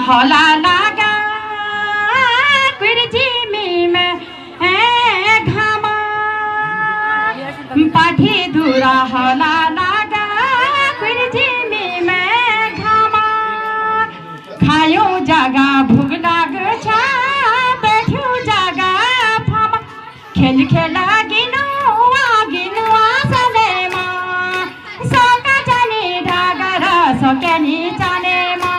होला लागा कुर्जिमी में घामा पाठी धुरा होला लागा कुर्जिमी में घामा खायो जगा भुग लाग्छ बैठ्यो जगा फामा खेल खेला गिनो आगिनो आसलेमा सका जाने ढागर सकेनी जानेमा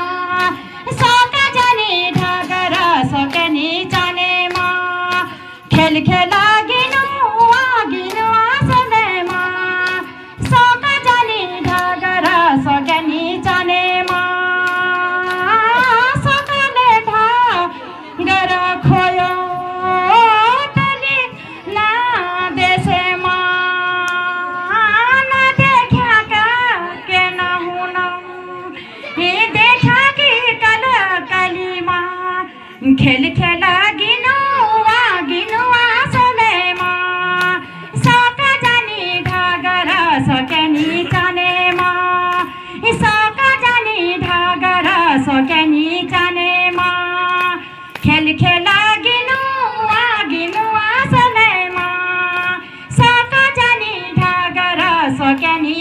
सका जाने ढागर सकेनी जानेमा खेल खेला गिनो आगिनो आसलेमा सका जाने ढागर सकेनी जानेमा सकले ढागर खोयो तली ना देशेमा ना देखा के ना हुना हे देखा कि कल कलीमा खेल खेला गिनो आसलेमा सका जानी ढागर सकेनी जानेमा सका जानी ढागर सकेनी जानेमा खेल खेला गिनो आसलेमा सका जानी ढागर सकेनी